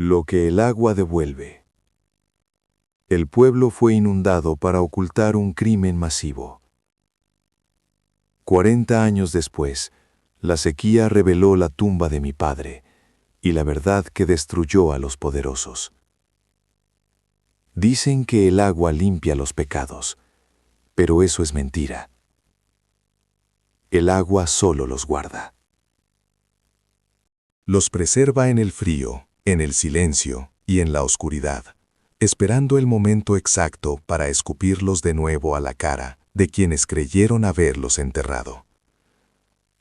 Lo que el agua devuelve. El pueblo fue inundado para ocultar un crimen masivo. 40 años después, la sequía reveló la tumba de mi padre y la verdad que destruyó a los poderosos. Dicen que el agua limpia los pecados, pero eso es mentira. El agua solo los guarda. Los preserva en el frío, en el silencio y en la oscuridad, esperando el momento exacto para escupirlos de nuevo a la cara de quienes creyeron haberlos enterrado.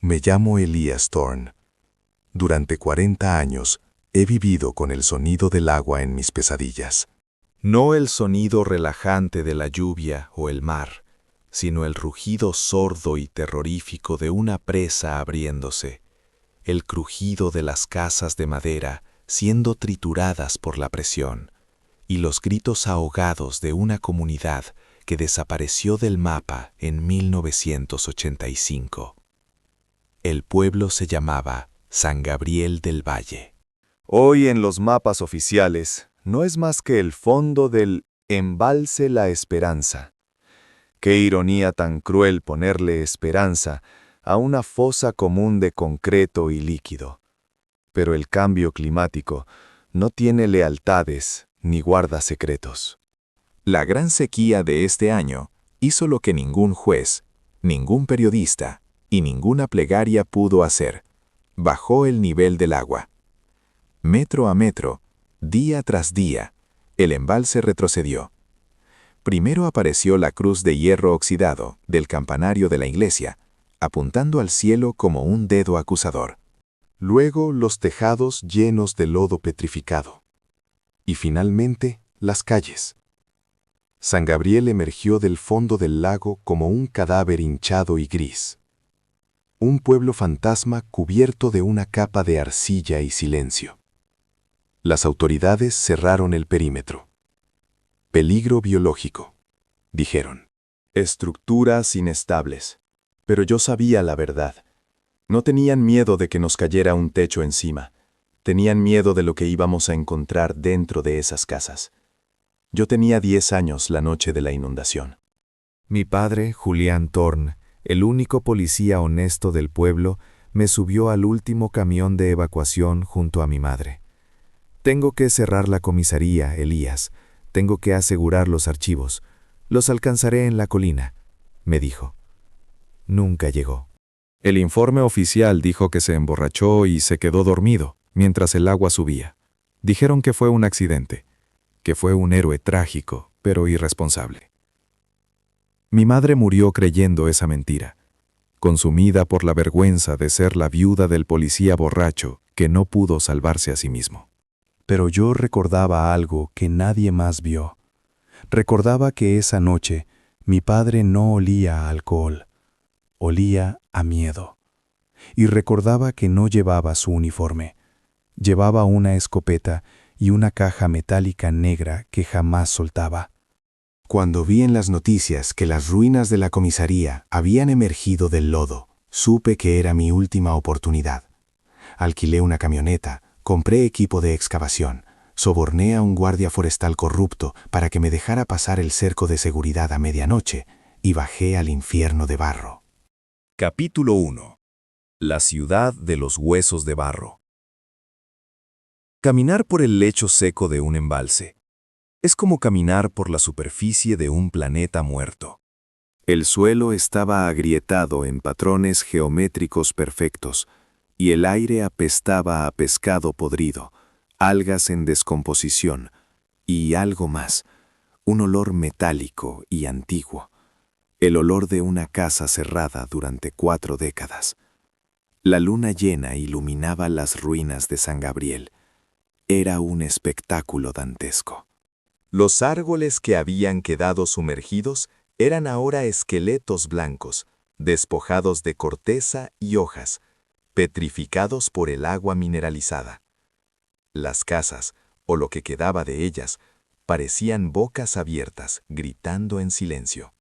Me llamo Elias Thorne. Durante 40 años he vivido con el sonido del agua en mis pesadillas. No el sonido relajante de la lluvia o el mar, sino el rugido sordo y terrorífico de una presa abriéndose, el crujido de las casas de madera siendo trituradas por la presión, y los gritos ahogados de una comunidad que desapareció del mapa en 1985. El pueblo se llamaba San Gabriel del Valle. Hoy en los mapas oficiales no es más que el fondo del embalse La Esperanza. Qué ironía tan cruel ponerle esperanza a una fosa común de concreto y líquido. Pero el cambio climático no tiene lealtades ni guarda secretos. La gran sequía de este año hizo lo que ningún juez, ningún periodista y ninguna plegaria pudo hacer. Bajó el nivel del agua. Metro a metro, día tras día, el embalse retrocedió. Primero apareció la cruz de hierro oxidado del campanario de la iglesia, apuntando al cielo como un dedo acusador. Luego los tejados llenos de lodo petrificado. Y finalmente las calles. San Gabriel emergió del fondo del lago como un cadáver hinchado y gris. Un pueblo fantasma cubierto de una capa de arcilla y silencio. Las autoridades cerraron el perímetro. Peligro biológico, dijeron. Estructuras inestables. Pero yo sabía la verdad. No tenían miedo de que nos cayera un techo encima. Tenían miedo de lo que íbamos a encontrar dentro de esas casas. Yo tenía 10 años la noche de la inundación. Mi padre, Julián Thorne, el único policía honesto del pueblo, me subió al último camión de evacuación junto a mi madre. Tengo que cerrar la comisaría, Elías. Tengo que asegurar los archivos. Los alcanzaré en la colina, me dijo. Nunca llegó. El informe oficial dijo que se emborrachó y se quedó dormido mientras el agua subía. Dijeron que fue un accidente, que fue un héroe trágico, pero irresponsable. Mi madre murió creyendo esa mentira, consumida por la vergüenza de ser la viuda del policía borracho que no pudo salvarse a sí mismo. Pero yo recordaba algo que nadie más vio. Recordaba que esa noche mi padre no olía a alcohol, olía a miedo. Y recordaba que no llevaba su uniforme. Llevaba una escopeta y una caja metálica negra que jamás soltaba. Cuando vi en las noticias que las ruinas de la comisaría habían emergido del lodo, supe que era mi última oportunidad. Alquilé una camioneta, compré equipo de excavación, soborné a un guardia forestal corrupto para que me dejara pasar el cerco de seguridad a medianoche y bajé al infierno de barro. Capítulo 1. La ciudad de los huesos de barro. Caminar por el lecho seco de un embalse es como caminar por la superficie de un planeta muerto. El suelo estaba agrietado en patrones geométricos perfectos, y el aire apestaba a pescado podrido, algas en descomposición, y algo más, un olor metálico y antiguo, el olor de una casa cerrada durante 4 décadas. La luna llena iluminaba las ruinas de San Gabriel. Era un espectáculo dantesco. Los árboles que habían quedado sumergidos eran ahora esqueletos blancos, despojados de corteza y hojas, petrificados por el agua mineralizada. Las casas, o lo que quedaba de ellas, parecían bocas abiertas, gritando en silencio.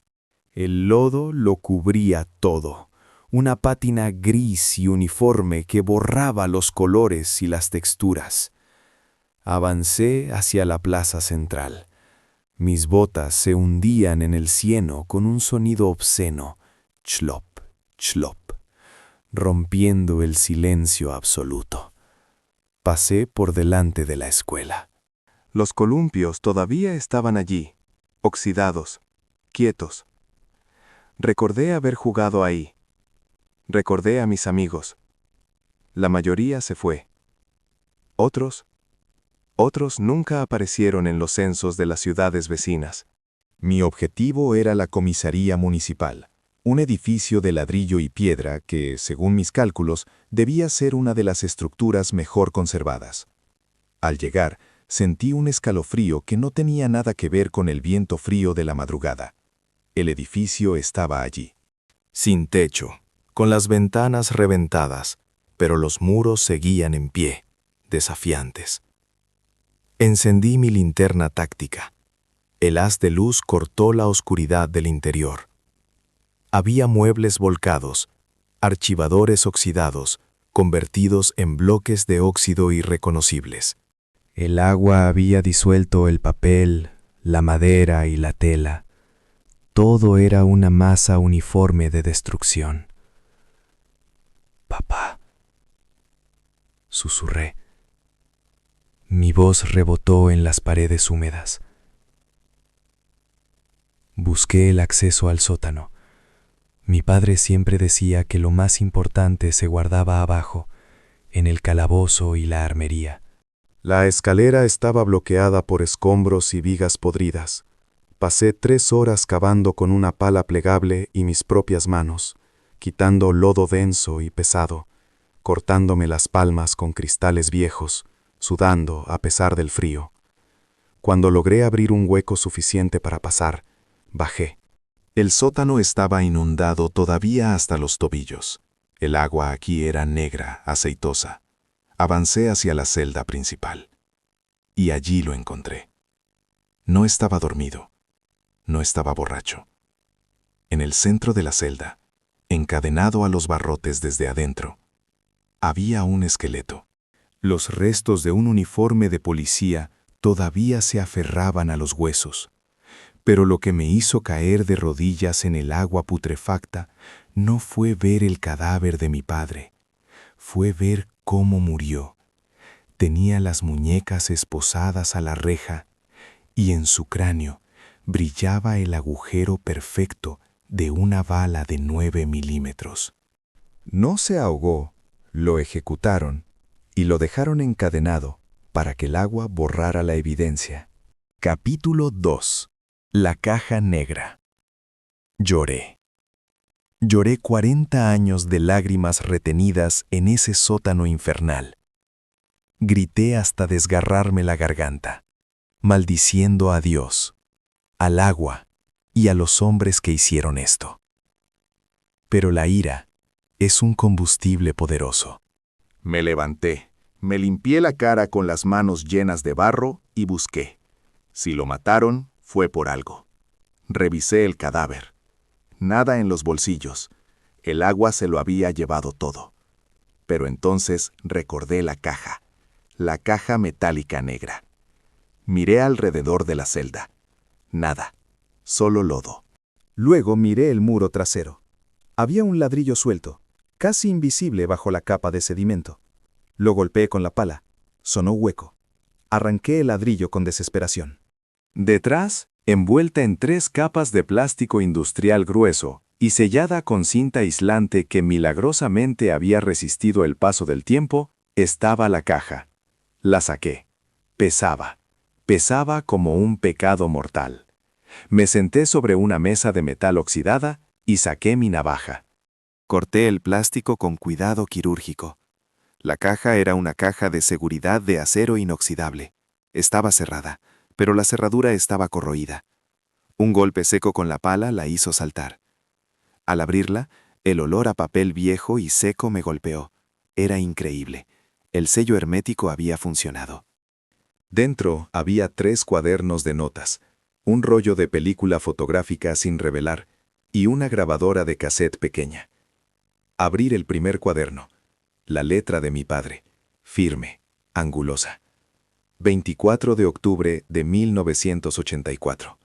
El lodo lo cubría todo, una pátina gris y uniforme que borraba los colores y las texturas. Avancé hacia la plaza central. Mis botas se hundían en el cieno con un sonido obsceno, chlop, chlop, rompiendo el silencio absoluto. Pasé por delante de la escuela. Los columpios todavía estaban allí, oxidados, quietos. Recordé haber jugado ahí. Recordé a mis amigos. La mayoría se fue. Otros nunca aparecieron en los censos de las ciudades vecinas. Mi objetivo era la comisaría municipal, un edificio de ladrillo y piedra que, según mis cálculos, debía ser una de las estructuras mejor conservadas. Al llegar, sentí un escalofrío que no tenía nada que ver con el viento frío de la madrugada. El edificio estaba allí. Sin techo, con las ventanas reventadas, pero los muros seguían en pie, desafiantes. Encendí mi linterna táctica. El haz de luz cortó la oscuridad del interior. Había muebles volcados, archivadores oxidados, convertidos en bloques de óxido irreconocibles. El agua había disuelto el papel, la madera y la tela. Todo era una masa uniforme de destrucción. «Papá», susurré. Mi voz rebotó en las paredes húmedas. Busqué el acceso al sótano. Mi padre siempre decía que lo más importante se guardaba abajo, en el calabozo y la armería. La escalera estaba bloqueada por escombros y vigas podridas. Pasé 3 horas cavando con una pala plegable y mis propias manos, quitando lodo denso y pesado, cortándome las palmas con cristales viejos, sudando a pesar del frío. Cuando logré abrir un hueco suficiente para pasar, bajé. El sótano estaba inundado todavía hasta los tobillos. El agua aquí era negra, aceitosa. Avancé hacia la celda principal. Y allí lo encontré. No estaba dormido. No estaba borracho. En el centro de la celda, encadenado a los barrotes desde adentro, había un esqueleto. Los restos de un uniforme de policía todavía se aferraban a los huesos. Pero lo que me hizo caer de rodillas en el agua putrefacta no fue ver el cadáver de mi padre, fue ver cómo murió. Tenía las muñecas esposadas a la reja y en su cráneo brillaba el agujero perfecto de una bala de 9 milímetros. No se ahogó, lo ejecutaron y lo dejaron encadenado para que el agua borrara la evidencia. Capítulo 2. La caja negra. Lloré. Lloré 40 años de lágrimas retenidas en ese sótano infernal. Grité hasta desgarrarme la garganta, maldiciendo a Dios, al agua y a los hombres que hicieron esto. Pero la ira es un combustible poderoso. Me levanté, me limpié la cara con las manos llenas de barro y busqué. Si lo mataron, fue por algo. Revisé el cadáver. Nada en los bolsillos. El agua se lo había llevado todo. Pero entonces recordé la caja metálica negra. Miré alrededor de la celda. Nada, solo lodo. Luego miré el muro trasero. Había un ladrillo suelto, casi invisible bajo la capa de sedimento. Lo golpeé con la pala. Sonó hueco. Arranqué el ladrillo con desesperación. Detrás, envuelta en 3 capas de plástico industrial grueso y sellada con cinta aislante que milagrosamente había resistido el paso del tiempo, estaba la caja. La saqué. Pesaba como un pecado mortal. Me senté sobre una mesa de metal oxidada y saqué mi navaja. Corté el plástico con cuidado quirúrgico. La caja era una caja de seguridad de acero inoxidable. Estaba cerrada, pero la cerradura estaba corroída. Un golpe seco con la pala la hizo saltar. Al abrirla, el olor a papel viejo y seco me golpeó. Era increíble. El sello hermético había funcionado. Dentro había 3 cuadernos de notas, un rollo de película fotográfica sin revelar y una grabadora de cassette pequeña. Abrir el primer cuaderno. La letra de mi padre, firme, angulosa. 24 de octubre de 1984.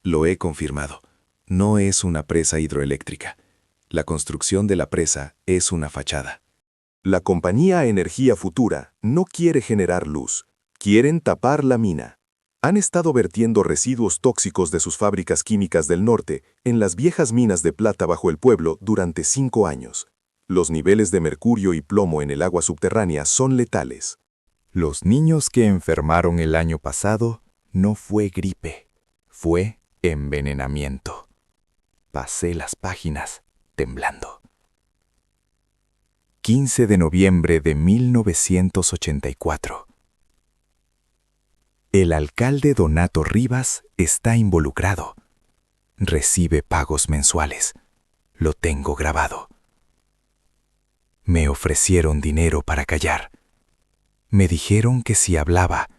Lo he confirmado. No es una presa hidroeléctrica. La construcción de la presa es una fachada. La compañía Energía Futura no quiere generar luz. Quieren tapar la mina. Han estado vertiendo residuos tóxicos de sus fábricas químicas del norte en las viejas minas de plata bajo el pueblo durante 5 años. Los niveles de mercurio y plomo en el agua subterránea son letales. Los niños que enfermaron el año pasado no fue gripe, fue envenenamiento. Pasé las páginas temblando. 15 de noviembre de 1984. El alcalde Donato Rivas está involucrado. Recibe pagos mensuales. Lo tengo grabado. Me ofrecieron dinero para callar. Me dijeron que si hablaba,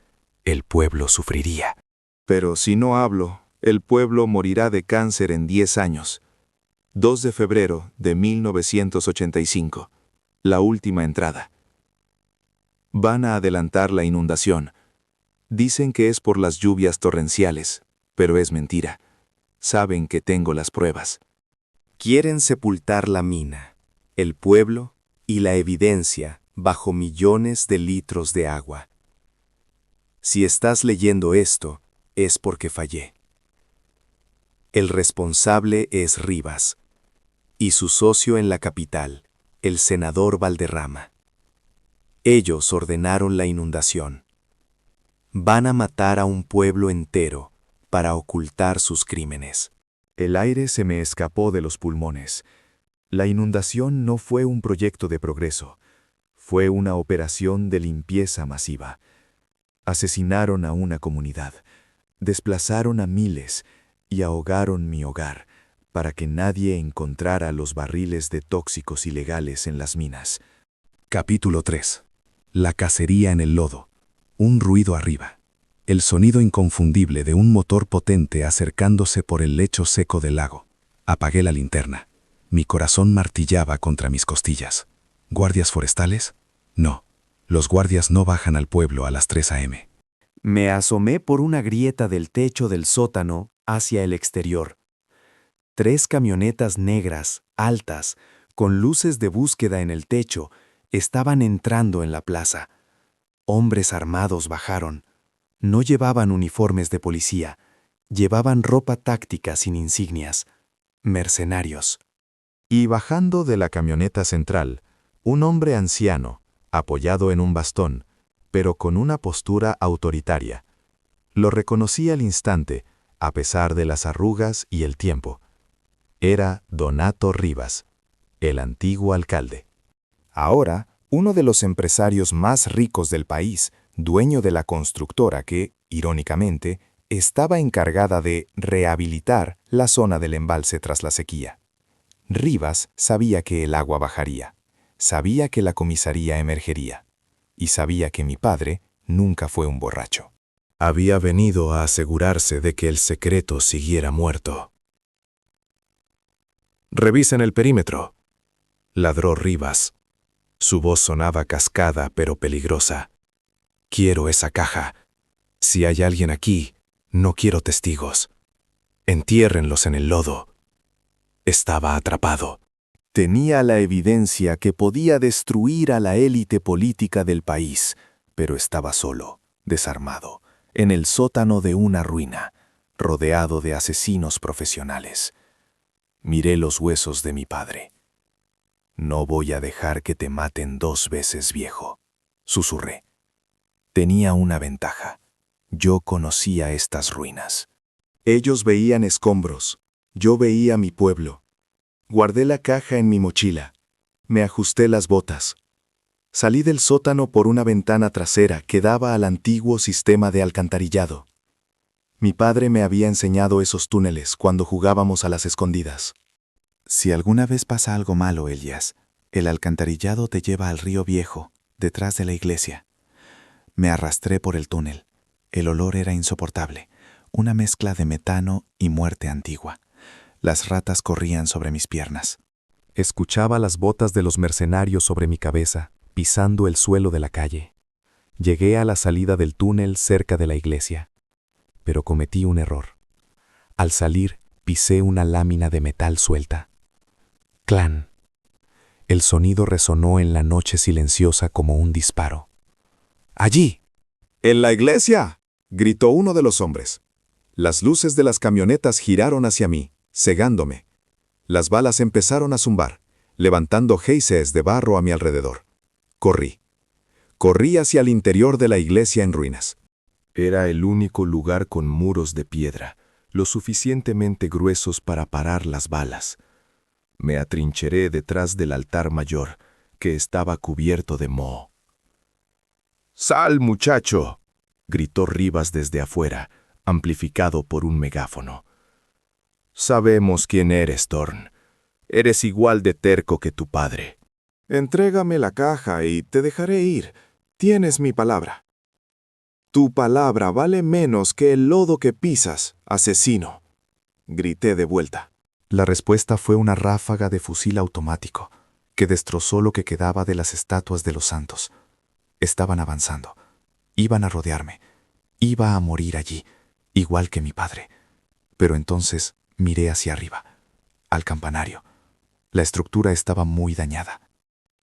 el pueblo sufriría. Pero si no hablo, el pueblo morirá de cáncer en 10 años. 2 de febrero de 1985. La última entrada. Van a adelantar la inundación. Dicen que es por las lluvias torrenciales, pero es mentira. Saben que tengo las pruebas. Quieren sepultar la mina, el pueblo y la evidencia bajo millones de litros de agua. Si estás leyendo esto, es porque fallé. El responsable es Rivas y su socio en la capital, el senador Valderrama. Ellos ordenaron la inundación. Van a matar a un pueblo entero para ocultar sus crímenes. El aire se me escapó de los pulmones. La inundación no fue un proyecto de progreso. Fue una operación de limpieza masiva. Asesinaron a una comunidad, desplazaron a miles y ahogaron mi hogar para que nadie encontrara los barriles de tóxicos ilegales en las minas. Capítulo 3. La cacería en el lodo. Un ruido arriba. El sonido inconfundible de un motor potente acercándose por el lecho seco del lago. Apagué la linterna. Mi corazón martillaba contra mis costillas. ¿Guardias forestales? No. Los guardias no bajan al pueblo a las 3 a.m. Me asomé por una grieta del techo del sótano hacia el exterior. 3 camionetas negras, altas, con luces de búsqueda en el techo, estaban entrando en la plaza. Hombres armados bajaron. No llevaban uniformes de policía, llevaban ropa táctica sin insignias. Mercenarios. Y bajando de la camioneta central, un hombre anciano, apoyado en un bastón, pero con una postura autoritaria. Lo reconocí al instante, a pesar de las arrugas y el tiempo. Era Donato Rivas, el antiguo alcalde. Ahora, uno de los empresarios más ricos del país, dueño de la constructora que, irónicamente, estaba encargada de rehabilitar la zona del embalse tras la sequía. Rivas sabía que el agua bajaría, sabía que la comisaría emergería, y sabía que mi padre nunca fue un borracho. Había venido a asegurarse de que el secreto siguiera muerto. «Revisen el perímetro», ladró Rivas. Su voz sonaba cascada pero peligrosa. «Quiero esa caja. Si hay alguien aquí, no quiero testigos. Entiérrenlos en el lodo». Estaba atrapado. Tenía la evidencia que podía destruir a la élite política del país, pero estaba solo, desarmado, en el sótano de una ruina, rodeado de asesinos profesionales. Miré los huesos de mi padre. «No voy a dejar que te maten 2 veces, viejo», susurré. Tenía una ventaja. Yo conocía estas ruinas. Ellos veían escombros. Yo veía mi pueblo. Guardé la caja en mi mochila. Me ajusté las botas. Salí del sótano por una ventana trasera que daba al antiguo sistema de alcantarillado. Mi padre me había enseñado esos túneles cuando jugábamos a las escondidas. Si alguna vez pasa algo malo, Elías, el alcantarillado te lleva al río viejo, detrás de la iglesia. Me arrastré por el túnel. El olor era insoportable, una mezcla de metano y muerte antigua. Las ratas corrían sobre mis piernas. Escuchaba las botas de los mercenarios sobre mi cabeza, pisando el suelo de la calle. Llegué a la salida del túnel cerca de la iglesia, pero cometí un error. Al salir, pisé una lámina de metal suelta. ¡Clan! El sonido resonó en la noche silenciosa como un disparo. ¡Allí! ¡En la iglesia!, gritó uno de los hombres. Las luces de las camionetas giraron hacia mí, cegándome. Las balas empezaron a zumbar, levantando géisees de barro a mi alrededor. Corrí. Corrí hacia el interior de la iglesia en ruinas. Era el único lugar con muros de piedra, lo suficientemente gruesos para parar las balas. Me atrincheré detrás del altar mayor, que estaba cubierto de moho. «¡Sal, muchacho!», gritó Rivas desde afuera, amplificado por un megáfono. «Sabemos quién eres, Thorn. Eres igual de terco que tu padre». Entrégame la caja y te dejaré ir. Tienes mi palabra. Tu palabra vale menos que el lodo que pisas, asesino. Grité de vuelta. La respuesta fue una ráfaga de fusil automático que destrozó lo que quedaba de las estatuas de los santos. Estaban avanzando. Iban a rodearme. Iba a morir allí, igual que mi padre. Pero entonces miré hacia arriba, al campanario. La estructura estaba muy dañada.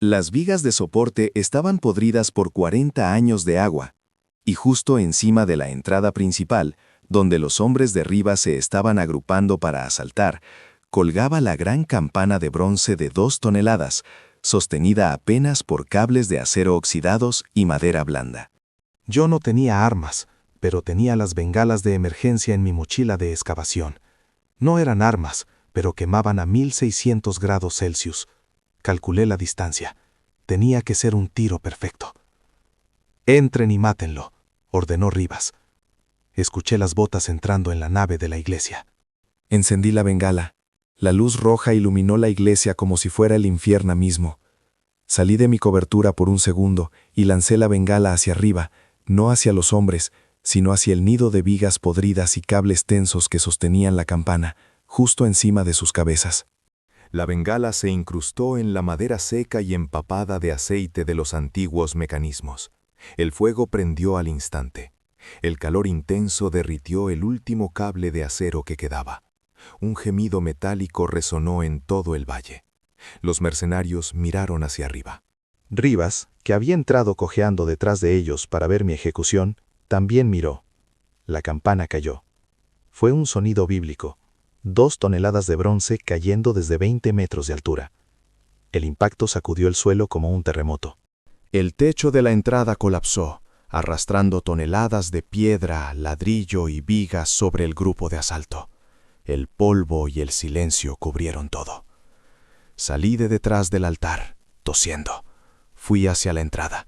Las vigas de soporte estaban podridas por 40 años de agua, y justo encima de la entrada principal, donde los hombres de Rivas se estaban agrupando para asaltar, colgaba la gran campana de bronce de 2 toneladas, sostenida apenas por cables de acero oxidados y madera blanda. Yo no tenía armas, pero tenía las bengalas de emergencia en mi mochila de excavación. No eran armas, pero quemaban a 1600 grados Celsius. Calculé la distancia. Tenía que ser un tiro perfecto. «Entren y mátenlo», ordenó Rivas. Escuché las botas entrando en la nave de la iglesia. Encendí la bengala. La luz roja iluminó la iglesia como si fuera el infierno mismo. Salí de mi cobertura por un segundo y lancé la bengala hacia arriba, no hacia los hombres, sino hacia el nido de vigas podridas y cables tensos que sostenían la campana, justo encima de sus cabezas. La bengala se incrustó en la madera seca y empapada de aceite de los antiguos mecanismos. El fuego prendió al instante. El calor intenso derritió el último cable de acero que quedaba. Un gemido metálico resonó en todo el valle. Los mercenarios miraron hacia arriba. Rivas, que había entrado cojeando detrás de ellos para ver mi ejecución, también miró. La campana cayó. Fue un sonido bíblico. 2 toneladas de bronce cayendo desde 20 metros de altura. El impacto sacudió el suelo como un terremoto. El techo de la entrada colapsó, arrastrando toneladas de piedra, ladrillo y vigas sobre el grupo de asalto. El polvo y el silencio cubrieron todo. Salí de detrás del altar, tosiendo. Fui hacia la entrada.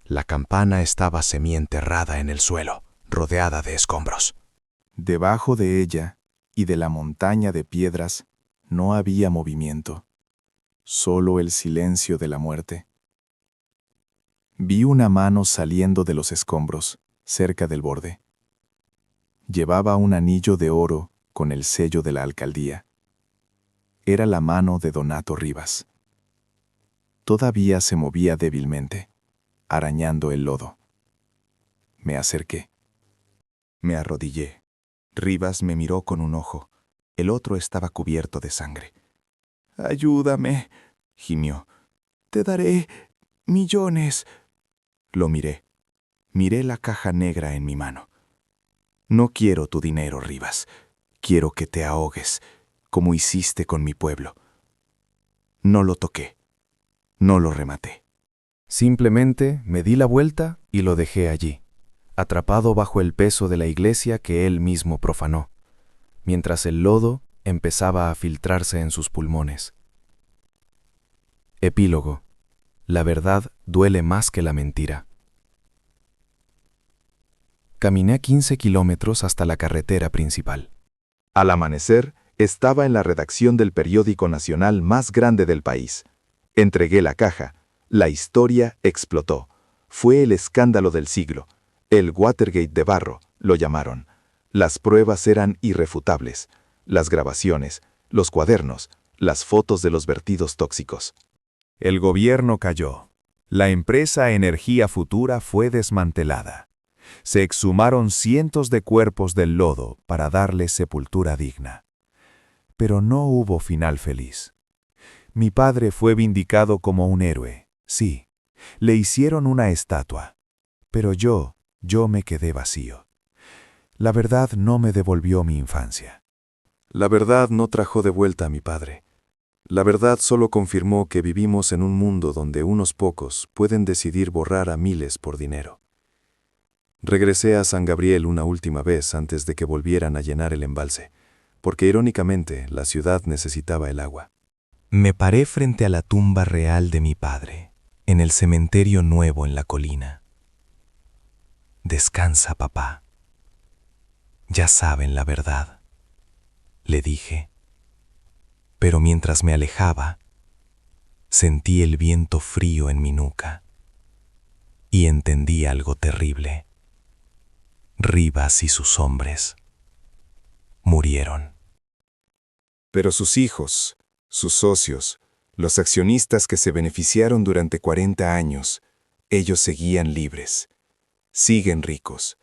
La campana estaba semienterrada en el suelo, rodeada de escombros. Debajo de ella y de la montaña de piedras no había movimiento, solo el silencio de la muerte. Vi una mano saliendo de los escombros, cerca del borde. Llevaba un anillo de oro con el sello de la alcaldía. Era la mano de Donato Rivas. Todavía se movía débilmente, arañando el lodo. Me acerqué. Me arrodillé. Rivas me miró con un ojo. El otro estaba cubierto de sangre. «Ayúdame», gimió. «Te daré millones». Lo miré. Miré la caja negra en mi mano. «No quiero tu dinero, Rivas. Quiero que te ahogues, como hiciste con mi pueblo». No lo toqué. No lo rematé. Simplemente me di la vuelta y lo dejé allí, atrapado bajo el peso de la iglesia que él mismo profanó, mientras el lodo empezaba a filtrarse en sus pulmones. Epílogo. La verdad duele más que la mentira. Caminé 15 kilómetros hasta la carretera principal. Al amanecer, estaba en la redacción del periódico nacional más grande del país. Entregué la caja. La historia explotó. Fue el escándalo del siglo. El Watergate de barro, lo llamaron. Las pruebas eran irrefutables. Las grabaciones, los cuadernos, las fotos de los vertidos tóxicos. El gobierno cayó. La empresa Energía Futura fue desmantelada. Se exhumaron cientos de cuerpos del lodo para darles sepultura digna. Pero no hubo final feliz. Mi padre fue vindicado como un héroe, sí. Le hicieron una estatua. Pero yo me quedé vacío. La verdad no me devolvió mi infancia. La verdad no trajo de vuelta a mi padre. La verdad solo confirmó que vivimos en un mundo donde unos pocos pueden decidir borrar a miles por dinero. Regresé a San Gabriel una última vez antes de que volvieran a llenar el embalse, porque irónicamente la ciudad necesitaba el agua. Me paré frente a la tumba real de mi padre, en el cementerio nuevo en la colina. Descansa, papá. Ya saben la verdad, le dije. Pero mientras me alejaba, sentí el viento frío en mi nuca y entendí algo terrible. Rivas y sus hombres murieron. Pero sus hijos, sus socios, los accionistas que se beneficiaron durante 40 años, ellos seguían libres, siguen ricos.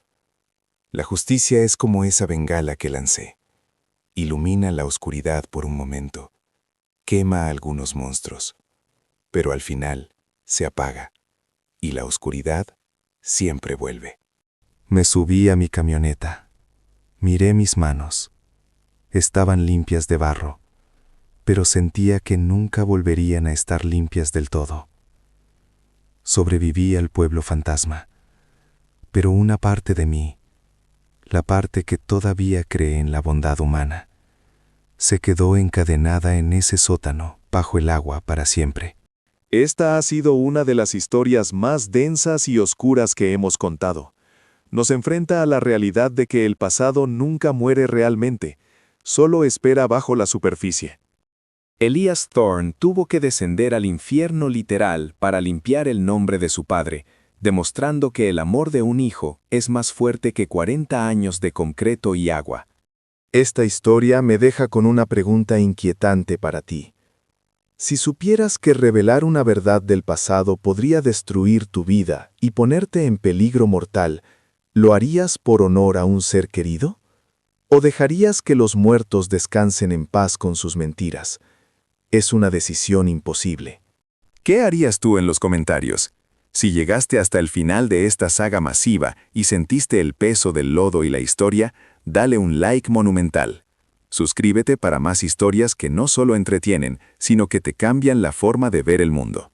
La justicia es como esa bengala que lancé. Ilumina la oscuridad por un momento, quema a algunos monstruos, pero al final se apaga y la oscuridad siempre vuelve. Me subí a mi camioneta. Miré mis manos. Estaban limpias de barro, pero sentía que nunca volverían a estar limpias del todo. Sobreviví al pueblo fantasma, pero una parte de mí, la parte que todavía cree en la bondad humana, se quedó encadenada en ese sótano bajo el agua para siempre. Esta ha sido una de las historias más densas y oscuras que hemos contado. Nos enfrenta a la realidad de que el pasado nunca muere realmente, solo espera bajo la superficie. Elias Thorne tuvo que descender al infierno literal para limpiar el nombre de su padre, demostrando que el amor de un hijo es más fuerte que 40 años de concreto y agua. Esta historia me deja con una pregunta inquietante para ti. Si supieras que revelar una verdad del pasado podría destruir tu vida y ponerte en peligro mortal, ¿lo harías por honor a un ser querido? ¿O dejarías que los muertos descansen en paz con sus mentiras? Es una decisión imposible. ¿Qué harías tú en los comentarios? Si llegaste hasta el final de esta saga masiva y sentiste el peso del lodo y la historia, dale un like monumental. Suscríbete para más historias que no solo entretienen, sino que te cambian la forma de ver el mundo.